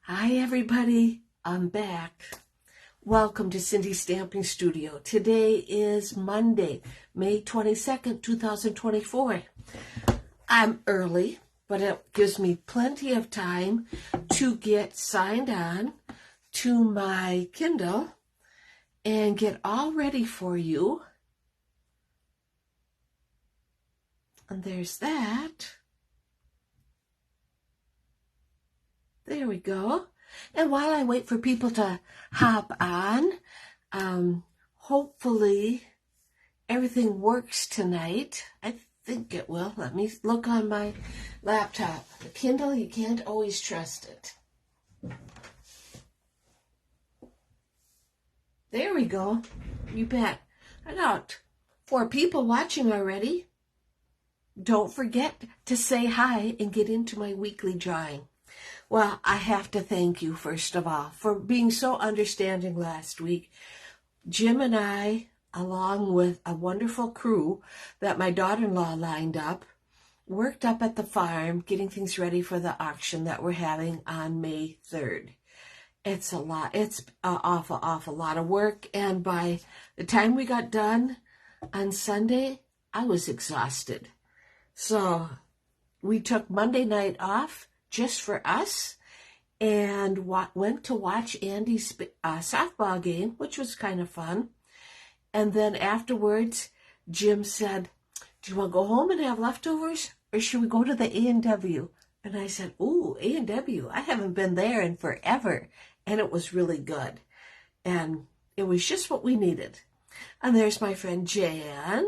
Hi everybody, I'm back. Welcome to Cindy's Stamping Studio. Today is Monday, May 22nd, 2024. I'm early, but it gives me plenty of time to get signed on to my Kindle and get all ready for you. And there's that. There we go. And while I wait for people to hop on, hopefully everything works tonight. I think it will. Let me look on my laptop. The Kindle, you can't always trust it. There we go. You bet. I got 4 people watching already. Don't forget to say hi and get into my weekly drawing. Well, I have to thank you, first of all, for being so understanding last week. Jim and I, along with a wonderful crew that my daughter-in-law lined up, worked up at the farm, getting things ready for the auction that we're having on May 3rd. It's a lot. It's an awful lot of work. And by the time we got done on Sunday, I was exhausted. So we took Monday night off just for us, and went to watch Andy's softball game, which was kind of fun. And then afterwards, Jim said, "Do you want to go home and have leftovers, or should we go to the A&W?" And I said, "Ooh, A&W, I haven't been there in forever." And it was really good. And it was just what we needed. And there's my friend Jan.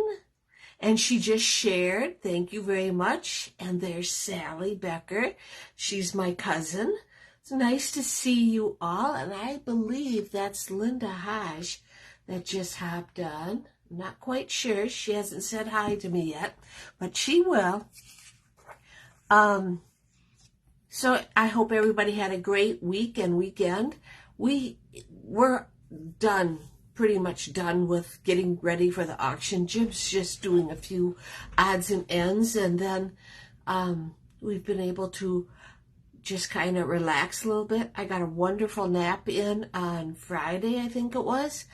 And she just shared, thank you very much. And there's Sally Becker. She's my cousin. It's nice to see you all. And I believe that's Linda Hodge that just hopped on. I'm not quite sure. She hasn't said hi to me yet, but she will. So I hope everybody had a great week and weekend. We were pretty much done with getting ready for the auction. Jim's just doing a few odds and ends, and then we've been able to just kind of relax a little bit. I got a wonderful nap in on Friday, I think it was,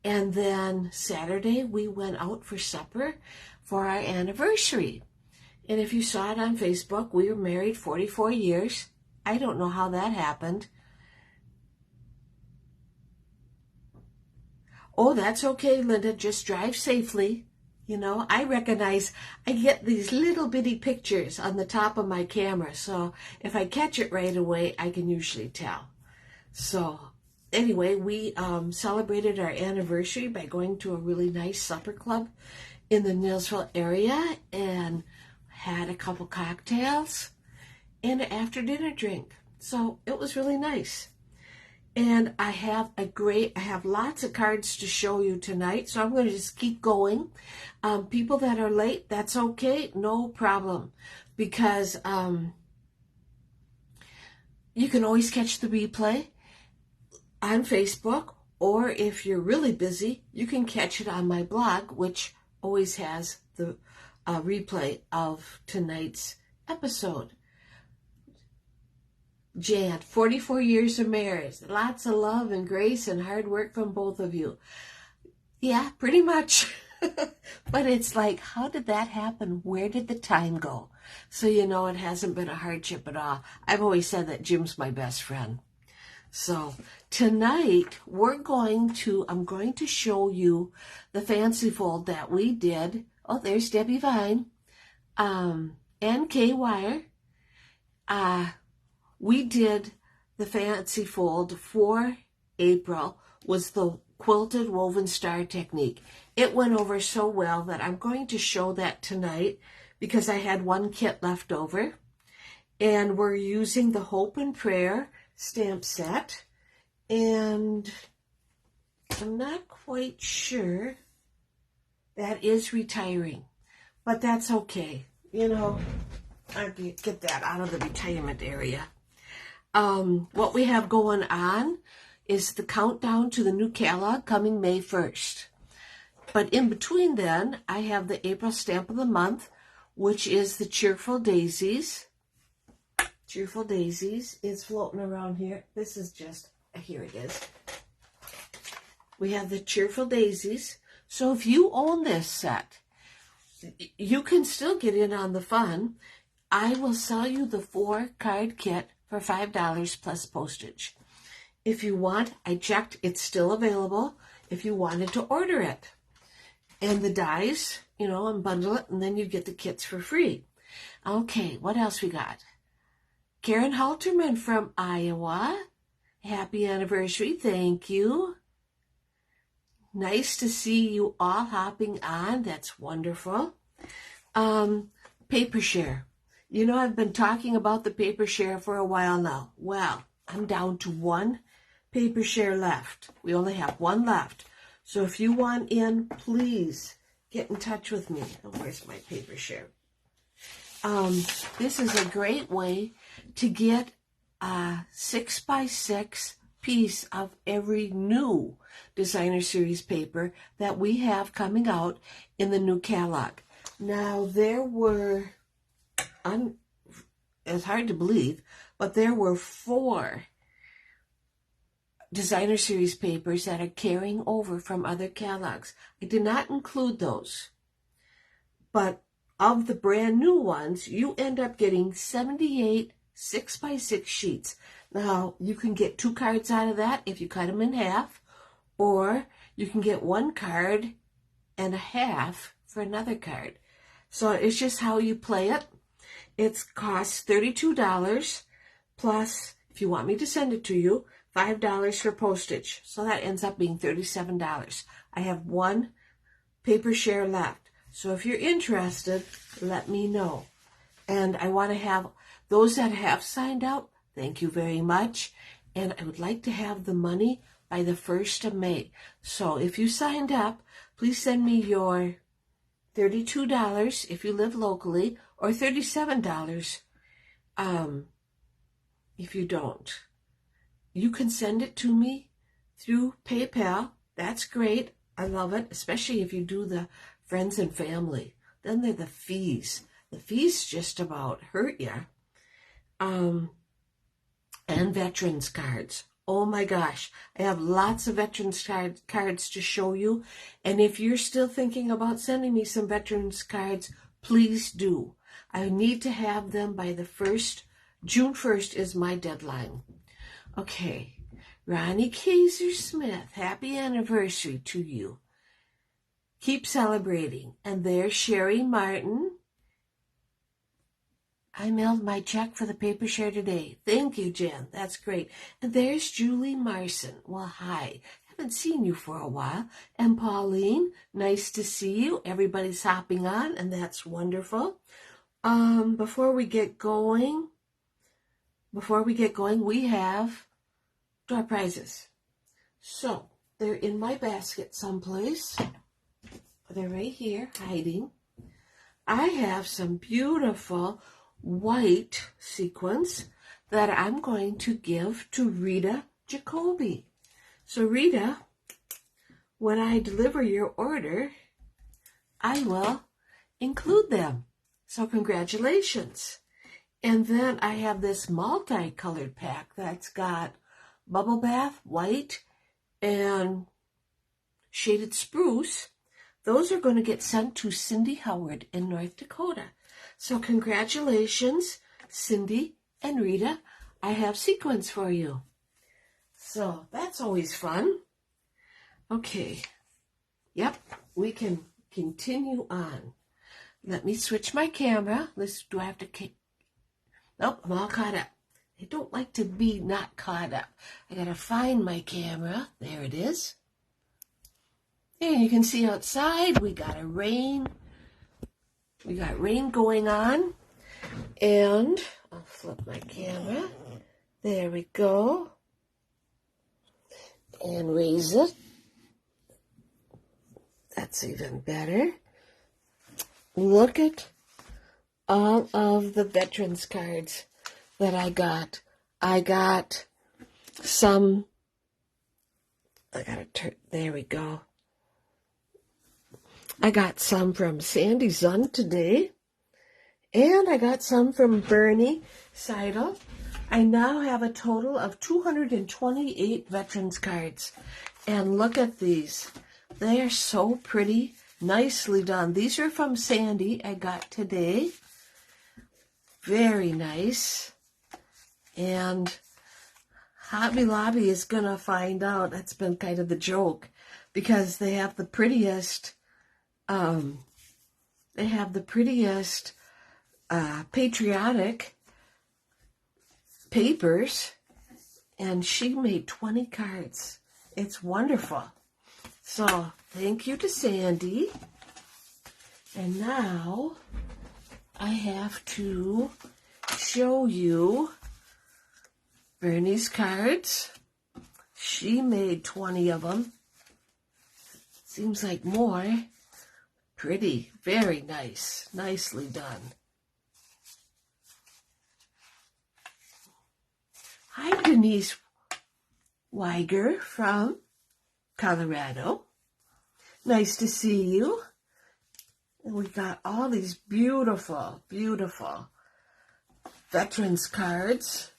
and then Saturday we went out for supper for our anniversary. And if you saw it on Facebook, we were married 44 years. I don't know how that happened. Oh, that's okay, Linda. Just drive safely. You know, I get these little bitty pictures on the top of my camera. So if I catch it right away, I can usually tell. So anyway, we celebrated our anniversary by going to a really nice supper club in the Neillsville area and had a couple cocktails and an after dinner drink. So it was really nice. And I have lots of cards to show you tonight, so I'm going to just keep going. People that are late, that's okay, no problem, because you can always catch the replay on Facebook, or if you're really busy, you can catch it on my blog, which always has the replay of tonight's episode. Jan, 44 years of marriage, lots of love and grace and hard work from both of you. Yeah, pretty much. But it's like, how did that happen? Where did the time go? So, you know, it hasn't been a hardship at all. I've always said that Jim's my best friend. So tonight I'm going to show you the fancy fold that we did. Oh, there's Debbie Vine, and Kay Wire. We did the fancy fold for April, was the quilted woven star technique. It went over so well that I'm going to show that tonight because I had one kit left over. And we're using the Hope and Prayer stamp set. And I'm not quite sure. That is retiring, but that's okay. You know, I get that out of the retirement area. What we have going on is the countdown to the new catalog coming May 1st. But in between then, I have the April stamp of the month, which is the Cheerful Daisies. Cheerful Daisies is floating around here. This is just, here it is. We have the Cheerful Daisies. So if you own this set, you can still get in on the fun. I will sell you the 4-card kit for $5 plus postage. If you want, I checked, it's still available if you wanted to order it. And the dies, you know, and bundle it, and then you get the kits for free. Okay, what else we got? Karen Halterman from Iowa. Happy anniversary, thank you. Nice to see you all hopping on. That's wonderful. Paper share. You know, I've been talking about the paper share for a while now. Well, I'm down to 1 paper share left. We only have 1 left. So if you want in, please get in touch with me. Oh, where's my paper share? This is a great way to get a 6x6 piece of every new designer series paper that we have coming out in the new catalog. Now, there were, it's hard to believe, but there were 4 designer series papers that are carrying over from other catalogs. I did not include those, but of the brand new ones, you end up getting 78 6x6 sheets. Now, you can get 2 cards out of that if you cut them in half, or you can get 1 card and a half for another card. So it's just how you play it. It costs $32 plus, if you want me to send it to you, $5 for postage. So that ends up being $37. I have 1 paper share left. So if you're interested, let me know. And I want to have those that have signed up, thank you very much. And I would like to have the money by the 1st of May. So if you signed up, please send me your $32 if you live locally, or $37 if you don't. You can send it to me through PayPal. That's great. I love it, especially if you do the friends and family. Then they're the fees. The fees just about hurt you. And veterans cards. Oh my gosh, I have lots of veterans cards to show you. And if you're still thinking about sending me some veterans cards, please do. I need to have them by the 1st. June 1st is my deadline. Okay, Ronnie Kaiser-Smith, happy anniversary to you. Keep celebrating. And there's Sherry Martin. I mailed my check for the paper share today. Thank you, Jen. That's great. And there's Julie Marson. Well, hi. Haven't seen you for a while. And Pauline, nice to see you. Everybody's hopping on, and that's wonderful. Before we get going, we have door prizes. So they're in my basket someplace. They're right here, hiding. I have some beautiful white sequins that I'm going to give to Rita Jacoby. So Rita, when I deliver your order, I will include them. So congratulations. And then I have this multicolored pack that's got bubble bath, white, and shaded spruce. Those are going to get sent to Cindy Howard in North Dakota. So congratulations, Cindy and Rita. I have sequins for you. So that's always fun. Okay. Yep, we can continue on. Let me switch my camera. Do I have to... Nope, I'm all caught up. I don't like to be not caught up. I got to find my camera. There it is. And you can see outside we got rain. We got rain going on. And I'll flip my camera. There we go. And raise it. That's even better. Look at all of the veterans cards that I got. I got some, there we go. I got some from Sandy Zund today, And I got some from Bernie Seidel. I now have a total of 228 veterans cards. And look at these. They are so pretty, nicely done. These are from Sandy I got today. Very nice. And Hobby Lobby is going to find out. That's been kind of the joke. Because they have the prettiest, patriotic papers, and she made 20 cards. It's wonderful. So thank you to Sandy. And now I have to show you Bernie's cards. She made 20 of them. Seems like more. Pretty, very nice, nicely done. Hi, Denise Weiger from Colorado. Nice to see you. And we got all these beautiful, beautiful veterans cards.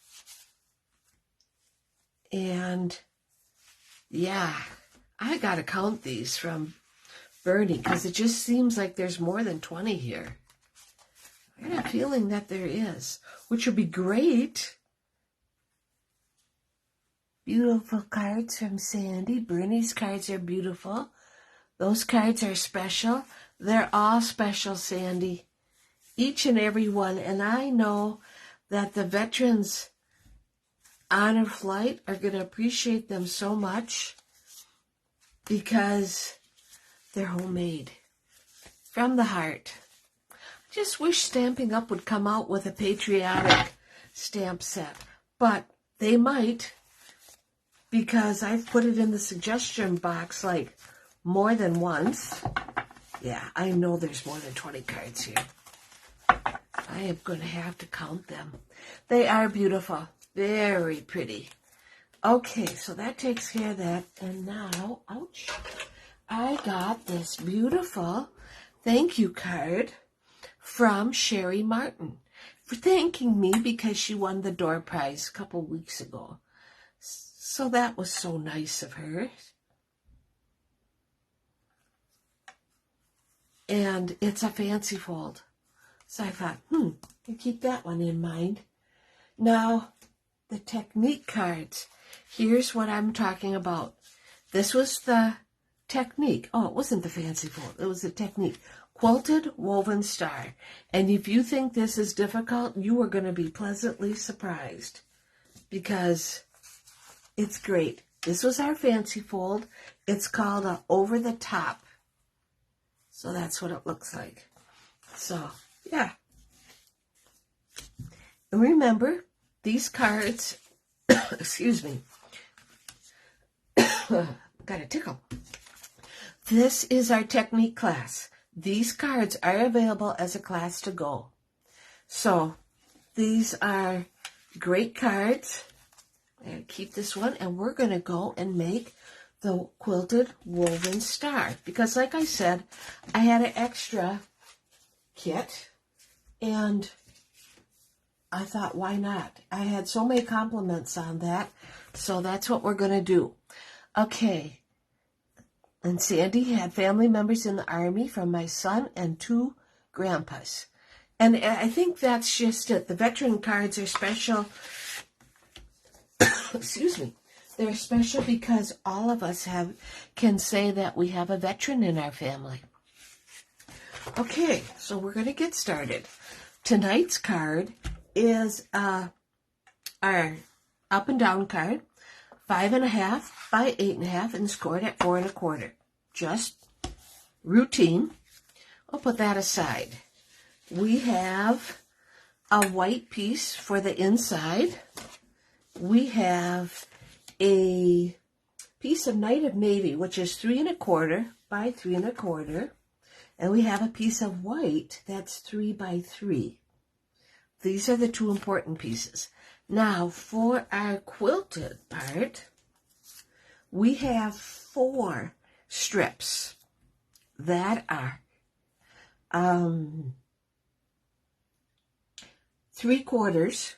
And yeah, I gotta count these from Bernie because it just seems like there's more than 20 here. I got a feeling that there is, which would be great. Beautiful cards from Sandy. Bernie's cards are beautiful. Those cards are special. They're all special, Sandy. Each and every one. And I know that the Veterans Honor Flight are going to appreciate them so much because they're homemade. From the heart. I just wish Stampin' Up! Would come out with a patriotic stamp set. But they might, because I've put it in the suggestion box like more than once. Yeah, I know there's more than 20 cards here. I am going to have to count them. They are beautiful. Very pretty. Okay, so that takes care of that. And now, ouch, I got this beautiful thank you card from Sherry Martin for thanking me because she won the door prize a couple weeks ago. So that was so nice of her. And it's a fancy fold. So I thought, I'll keep that one in mind. Now, the technique cards. Here's what I'm talking about. This was the technique. Oh, it wasn't the fancy fold. It was the technique. Quilted woven star. And if you think this is difficult, you are going to be pleasantly surprised because it's great. This was our fancy fold. It's called a over the top. So that's what it looks like. So, yeah. And remember, these cards, excuse me, got a tickle. This is our technique class. These cards are available as a class to go. So, these are great cards. I'm keep this one, and we're going to go and make the quilted woven star. Because like I said, I had an extra kit, and I thought, why not? I had so many compliments on that, so that's what we're going to do. Okay, and Sandy had family members in the Army from my son and 2 grandpas. And I think that's just it. The veteran cards are special. Excuse me. They're special because all of us can say that we have a veteran in our family. Okay, so we're going to get started. Tonight's card is our up and down card, 5.5 by 8.5 and scored at 4 1/4. Just routine. I'll put that aside. We have a white piece for the inside. We have a piece of Night of Navy, which is 3 1/4 by 3 1/4. And we have a piece of white that's 3 by 3. These are the 2 important pieces. Now, for our quilted part, we have 4 strips that are 3/4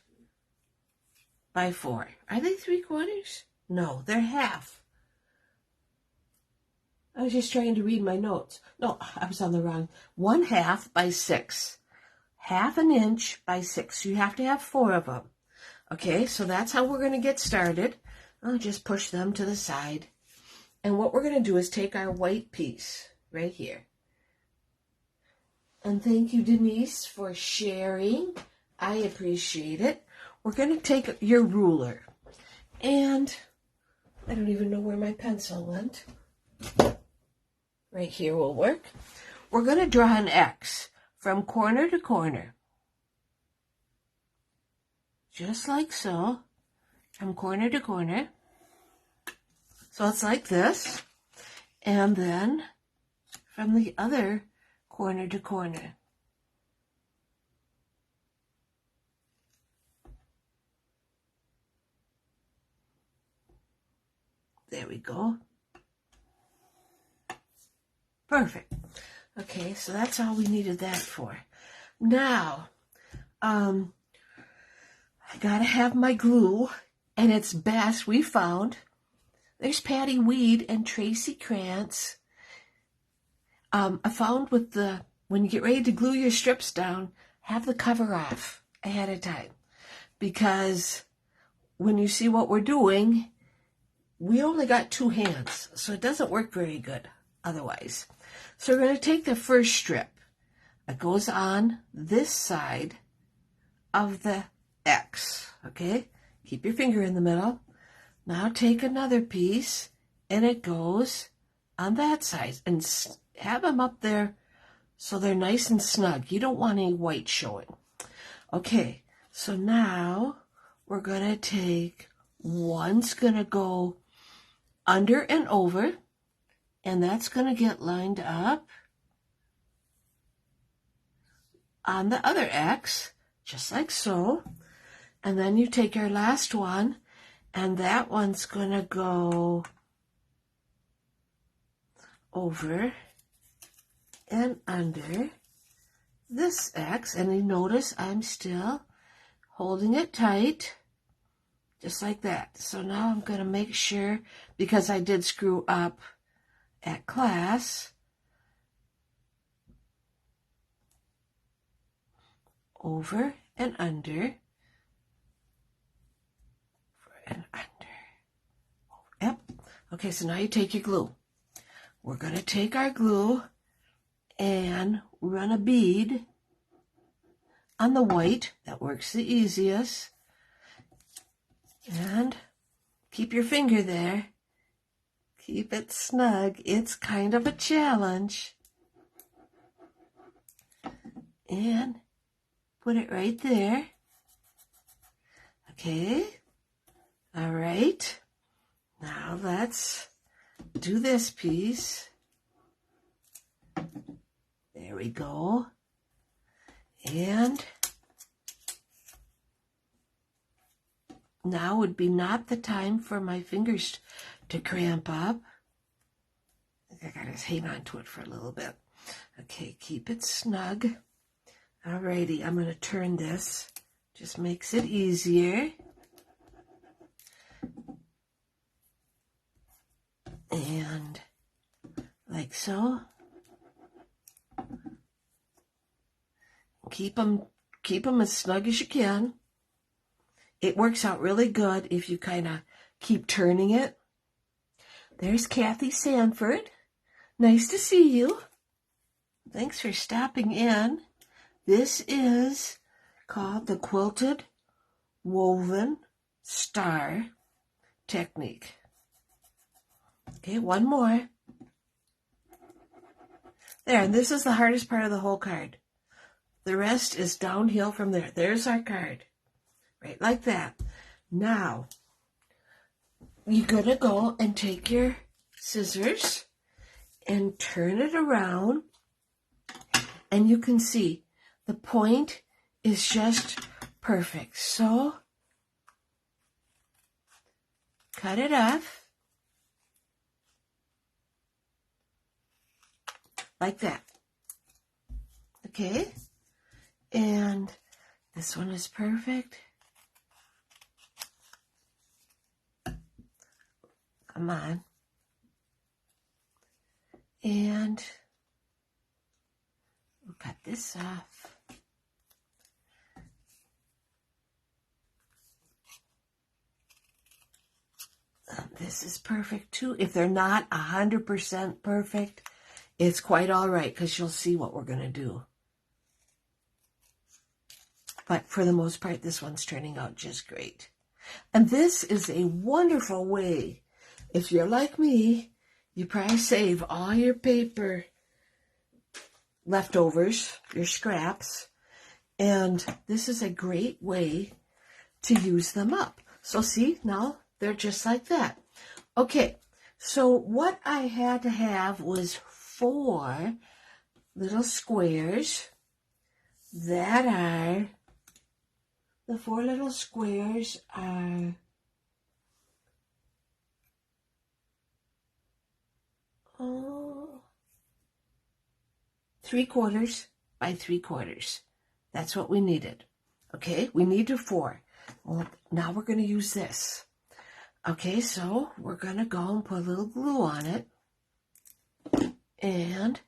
by 4. Are they 3/4? No, they're half. I was just trying to read my notes. No, I was on the wrong. 1/2 by 6. 1/2 inch by 6. You have to have 4 of them. Okay, so that's how we're going to get started. I'll just push them to the side. And what we're going to do is take our white piece right here. And thank you, Denise, for sharing. I appreciate it. We're going to take your ruler. And I don't even know where my pencil went. Right here will work. We're going to draw an X from corner to corner. Just like so. From corner to corner. So it's like this. And then from the other corner to corner. There we go. Perfect. Okay, so that's all we needed that for. Now, I gotta have my glue, and it's best we found. There's Patty Weed and Tracy Krantz. I found with when you get ready to glue your strips down, have the cover off ahead of time. Because when you see what we're doing, we only got 2 hands, so it doesn't work very good otherwise. So we're going to take the first strip that goes on this side of the X, okay? Keep your finger in the middle. Now take another piece, and it goes on that side. And have them up there so they're nice and snug. You don't want any white showing. Okay, so now we're going to take, one's going to go under and over, and that's going to get lined up on the other X, just like so. And then you take your last one, and that one's going to go over and under this X. And you notice I'm still holding it tight, just like that. So now I'm going to make sure, because I did screw up at class, over and under, and under. Yep. Okay, so now you take your glue. We're going to take our glue and run a bead on the white. That works the easiest. And keep your finger there. Keep it snug. It's kind of a challenge. And put it right there. Okay. All right. Now let's do this piece. There we go. And now would be not the time for my fingers to cramp up. I gotta hang on to it for a little bit. Okay, keep it snug. Alrighty, I'm gonna turn this. Just makes it easier. And like so. Keep them as snug as you can. It works out really good if you kind of keep turning it. There's Kathy Sanford. Nice to see you. Thanks for stopping in. This is called the Quilted Woven Star Technique. Okay, one more. There, and this is the hardest part of the whole card. The rest is downhill from there. There's our card. Right like that. Now, you're going to go and take your scissors and turn it around. And you can see the point is just perfect. So, cut it off. Like that. Okay? And This one is perfect. Come on. And we'll cut this off. This is perfect too. If they're not 100% perfect, it's quite all right because you'll see what we're going to do. But for the most part, this one's turning out just great. And this is a wonderful way. If you're like me, you probably save all your paper leftovers, your scraps, and this is a great way to use them up. So see, now they're just like that. Okay, so what I had to have was 4 little squares that are, the 4 little squares are 3/4 by 3/4. That's what we needed. Okay, we needed 4. Well, now we're going to use this. Okay, so we're going to go and put a little glue on it. And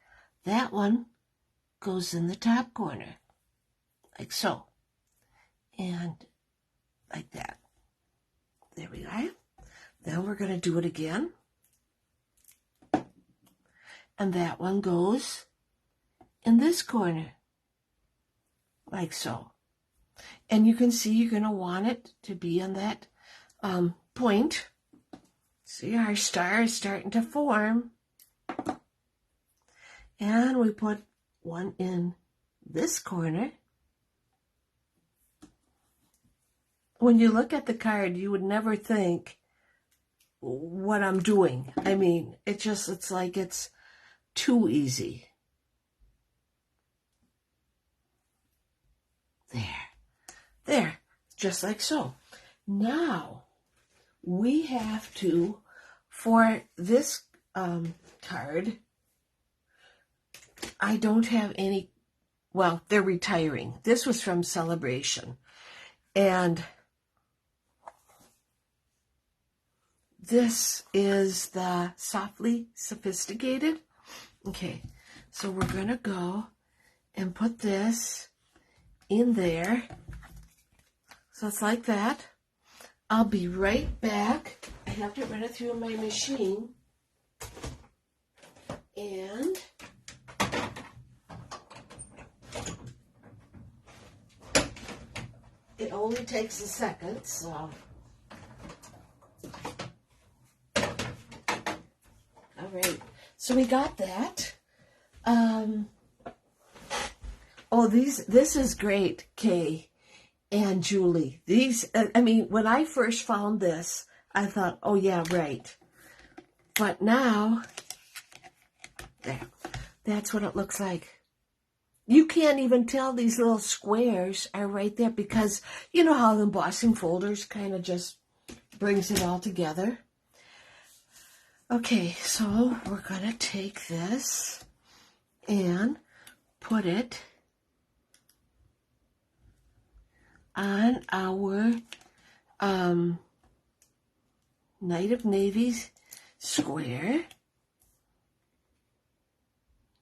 that one goes in the top corner, like so. And like that. There we are. Then we're going to do it again. And that one goes in this corner, like so. And you can see you're going to want it to be on that point. See, our star is starting to form. And we put one in this corner. When you look at the card, you would never think what I'm doing. I mean, it's like it's too easy. There, just like so. Now, we have to, for this card, I don't have any, well, they're retiring. This was from Celebration. And this is the Softly Sophisticated. Okay, so we're going to go and put this in there. So it's like that. I'll be right back. I have to run it through my machine. And it only takes a second, so. All right. So we got that. Oh, this is great, Kay and Julie. These, I mean, when I first found this, I thought, oh yeah, right. But now, there, that's what it looks like. You can't even tell these little squares are right there because you know how the embossing folders kind of just brings it all together. Okay, so we're going to take this and put it on our Night of Navies square,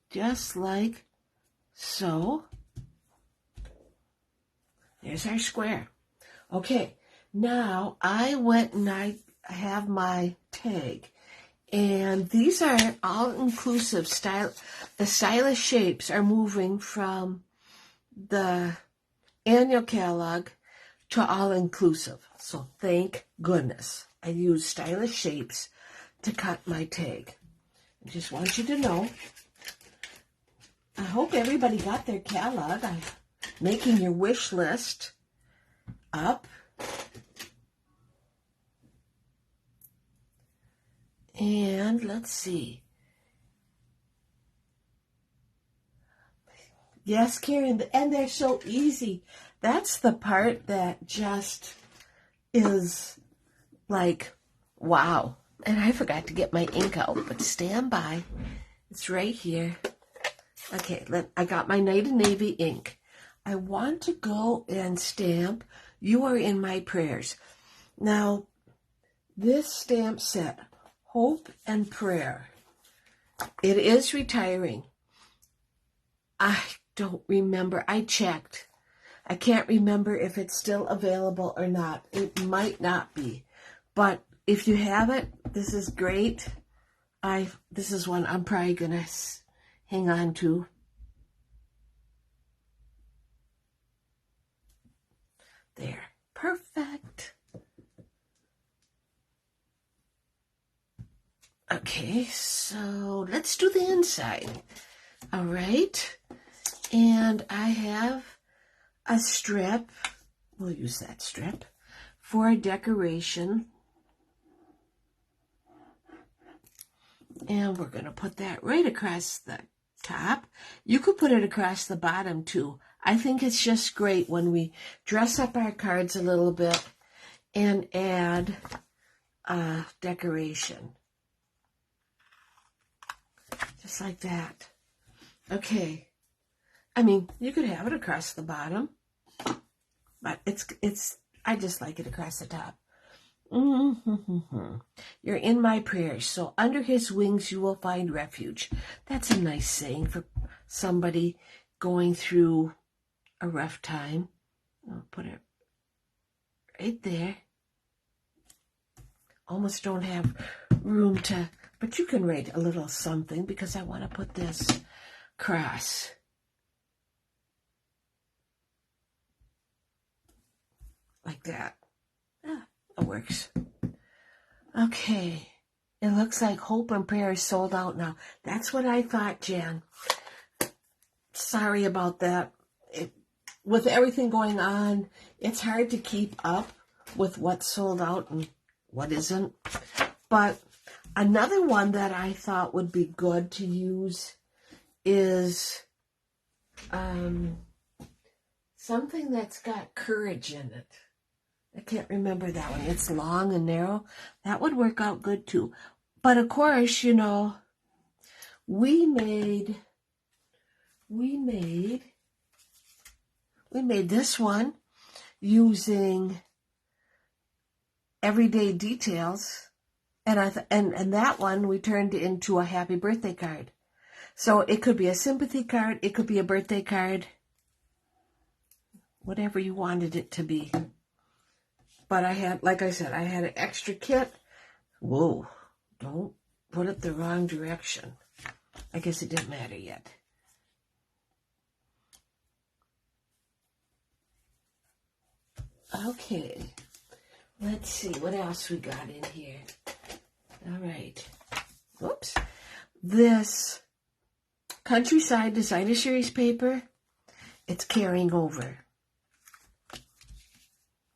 just like so. There's our square. Okay, now I went and I have my tag. And these are all-inclusive style. The stylish shapes are moving from the annual catalog to all-inclusive. So thank goodness I use stylish shapes to cut my tag. I just want you to know. I hope everybody got their catalog. I'm making your wish list up. And let's see. Yes, Karen, and they're so easy. That's the part that just is like, wow. And I forgot to get my ink out, but stand by. It's right here. Okay, I got my Night of Navy ink. I want to go and stamp You Are in My Prayers. Now, this stamp set, Hope and Prayer, it is retiring. I don't remember. I checked. I can't remember if it's still available or not. It might not be. But if you have it, this is great. This is one I'm probably going to hang on to. There. Perfect. Okay, so let's do the inside. All right. And I have a strip. We'll use that strip for decoration. And we're going to put that right across the top. You could put it across the bottom too. I think it's just great when we dress up our cards a little bit and add decoration. Just like that. Okay. I mean, you could have it across the bottom, but I just like it across the top. You're in my prayers, so under his wings you will find refuge. That's a nice saying for somebody going through a rough time. I'll put it right there. Almost don't have room to, but you can write a little something because I want to put this across. Like that. Ah, it works. Okay. It looks like Hope and Prayer is sold out now. That's what I thought, Jan. Sorry about that. With everything going on, it's hard to keep up with what's sold out and what isn't. But another one that I thought would be good to use is something that's got courage in it. I can't remember that one. It's long and narrow. That would work out good too. But of course, you know, we made this one using everyday details, and that one we turned into a happy birthday card. So it could be a sympathy card, it could be a birthday card, whatever you wanted it to be. But I had, like I said, I had an extra kit. Whoa, don't put it the wrong direction. I guess it didn't matter yet. Okay, let's see what else we got in here. All right. Whoops. This Countryside Designer Series paper, it's carrying over.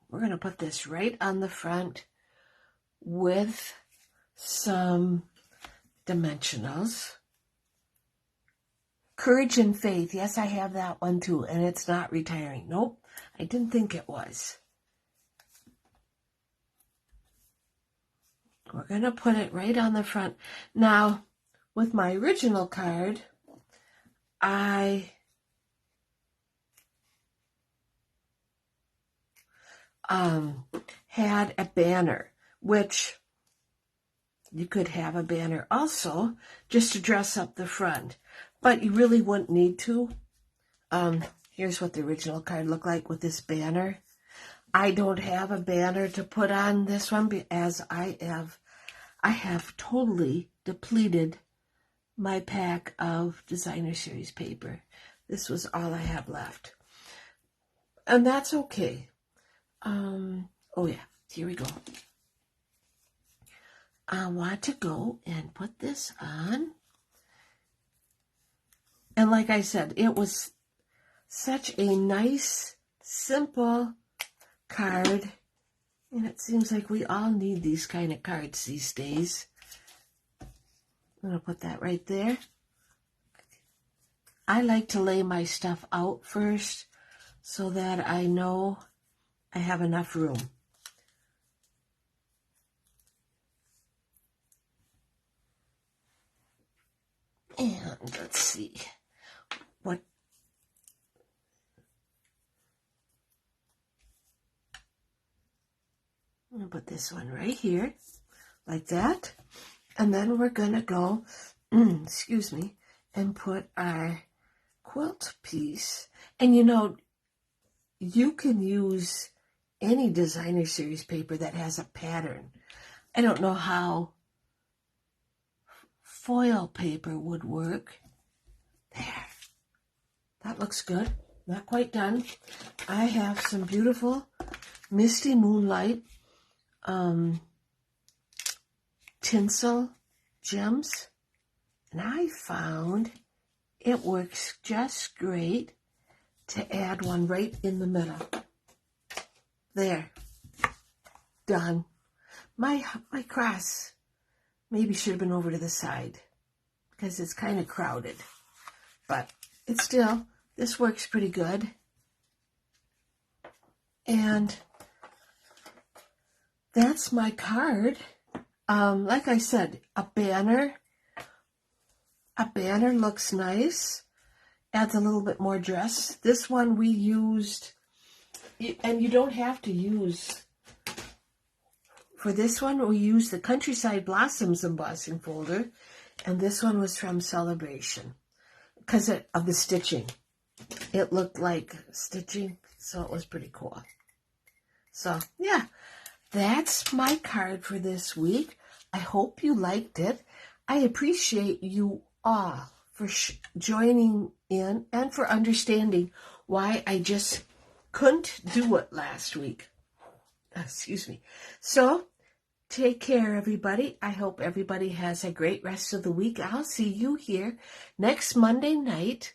We're going to put this right on the front with some dimensionals. Courage and Faith. Yes, I have that one too, and it's not retiring. Nope, I didn't think it was. We're going to put it right on the front. Now, with my original card, I had a banner, which you could have a banner also just to dress up the front, but you really wouldn't need to. Here's what the original card looked like with this banner. I don't have a banner to put on this one as I have totally depleted my pack of Designer Series paper. This was all I have left. And that's okay. Oh yeah, here we go. I want to go and put this on. And like I said, it was such a nice, simple card. And it seems like we all need these kind of cards these days. I'm going to put that right there. I like to lay my stuff out first so that I know I have enough room. And let's see what I'm going to put this one right here, like that. And then we're going to go, excuse me, and put our quilt piece. And you know, you can use any designer series paper that has a pattern. I don't know how foil paper would work. There. That looks good. Not quite done. I have some beautiful Misty Moonlight tinsel gems. And I found it works just great to add one right in the middle. There. Done. My cross maybe should have been over to the side because it's kind of crowded. But it's still, this works pretty good. And that's my card. Like I said, a banner looks nice. Adds a little bit more dress. This one we used, and you don't have to use, for this one we used the Countryside Blossoms embossing folder, and this one was from Celebration because of the stitching. It looked like stitching, so it was pretty cool. So yeah, that's my card for this week. I hope you liked it. I appreciate you all for joining in and for understanding why I just couldn't do it last week. Excuse me. So, take care, everybody. I hope everybody has a great rest of the week. I'll see you here next Monday night,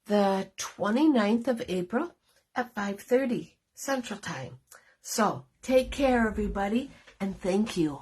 the 29th of April at 5:30 Central Time. So, take care, everybody, and thank you.